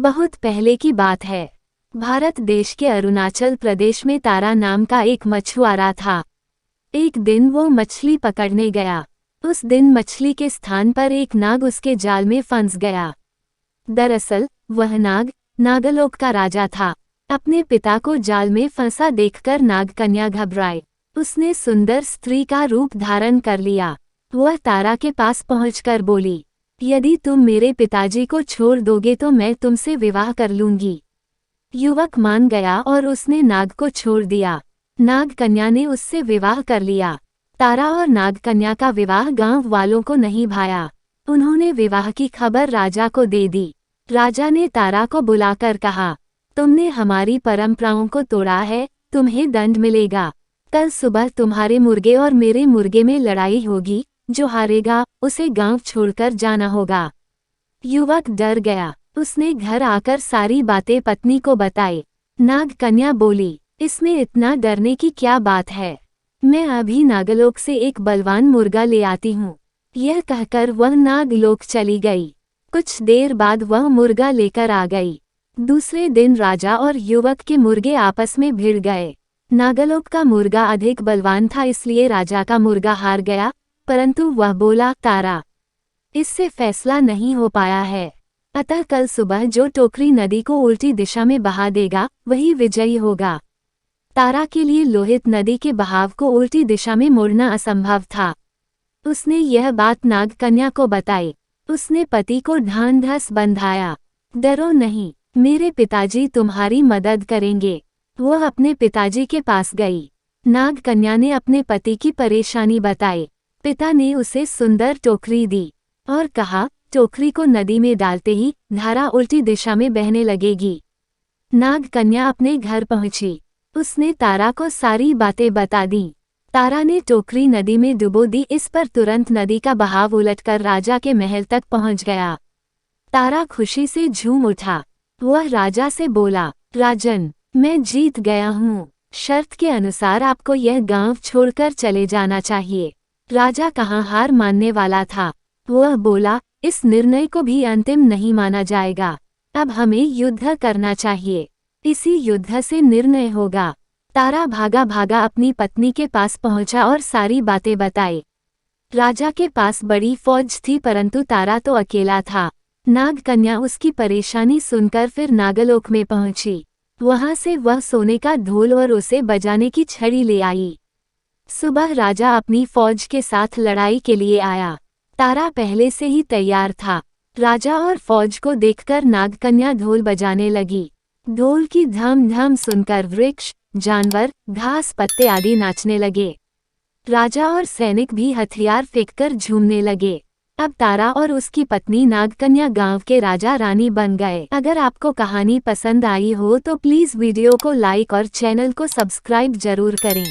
बहुत पहले की बात है। भारत देश के अरुणाचल प्रदेश में तारा नाम का एक मछुआरा था। एक दिन वो मछली पकड़ने गया। उस दिन मछली के स्थान पर एक नाग उसके जाल में फंस गया। दरअसल वह नाग नागलोक का राजा था। अपने पिता को जाल में फंसा देखकर नागकन्या घबराई। उसने सुंदर स्त्री का रूप धारण कर लिया। वह तारा के पास पहुंचकर बोली, यदि तुम मेरे पिताजी को छोड़ दोगे तो मैं तुमसे विवाह कर लूंगी। युवक मान गया और उसने नाग को छोड़ दिया। नागकन्या ने उससे विवाह कर लिया। तारा और नागकन्या का विवाह गांव वालों को नहीं भाया। उन्होंने विवाह की खबर राजा को दे दी। राजा ने तारा को बुलाकर कहा, तुमने हमारी परंपराओं को तोड़ा है, तुम्हें दंड मिलेगा। कल सुबह तुम्हारे मुर्गे और मेरे मुर्गे में लड़ाई होगी, जो हारेगा उसे गांव छोड़कर जाना होगा। युवक डर गया। उसने घर आकर सारी बातें पत्नी को बताई। नागकन्या बोली, इसमें इतना डरने की क्या बात है, मैं अभी नागलोक से एक बलवान मुर्गा ले आती हूँ। यह कहकर वह नागलोक चली गई। कुछ देर बाद वह मुर्गा लेकर आ गई। दूसरे दिन राजा और युवक के मुर्गे आपस में भिड़ गए। नागलोक का मुर्गा अधिक बलवान था, इसलिए राजा का मुर्गा हार गया, परंतु वह बोला, तारा, इससे फैसला नहीं हो पाया है, अतः कल सुबह जो टोकरी नदी को उल्टी दिशा में बहा देगा वही विजयी होगा। तारा के लिए लोहित नदी के बहाव को उल्टी दिशा में मोड़ना असंभव था। उसने यह बात नागकन्या को बताई। उसने पति को ढांढस बंधाया, डरो नहीं, मेरे पिताजी तुम्हारी मदद करेंगे। वह अपने पिताजी के पास गई। नागकन्या ने अपने पति की परेशानी बताई। पिता ने उसे सुंदर टोकरी दी और कहा, टोकरी को नदी में डालते ही धारा उल्टी दिशा में बहने लगेगी। नागकन्या अपने घर पहुंची। उसने तारा को सारी बातें बता दी। तारा ने टोकरी नदी में डुबो दी। इस पर तुरंत नदी का बहाव उलटकर राजा के महल तक पहुंच गया। तारा खुशी से झूम उठा। वह राजा से बोला, राजन, मैं जीत गया हूँ। शर्त के अनुसार आपको यह गांव छोड़कर चले जाना चाहिए। राजा कहाँ हार मानने वाला था। वह बोला, इस निर्णय को भी अंतिम नहीं माना जाएगा। अब हमें युद्ध करना चाहिए, इसी युद्ध से निर्णय होगा। तारा भागा भागा अपनी पत्नी के पास पहुंचा और सारी बातें बताई। राजा के पास बड़ी फौज थी, परंतु तारा तो अकेला था। नागकन्या उसकी परेशानी सुनकर फिर नागलोक में पहुंची। वहां से वह सोने का ढोल और उसे बजाने की छड़ी ले आई। सुबह राजा अपनी फौज के साथ लड़ाई के लिए आया। तारा पहले से ही तैयार था। राजा और फौज को देखकर नागकन्या ढोल बजाने लगी। ढोल की धम धम सुनकर वृक्ष, जानवर, घास पत्ते आदि नाचने लगे। राजा और सैनिक भी हथियार फेंककर झूमने लगे। अब तारा और उसकी पत्नी नागकन्या गांव के राजा रानी बन गए। अगर आपको कहानी पसंद आई हो तो प्लीज़ वीडियो को लाइक और चैनल को सब्सक्राइब जरूर करें।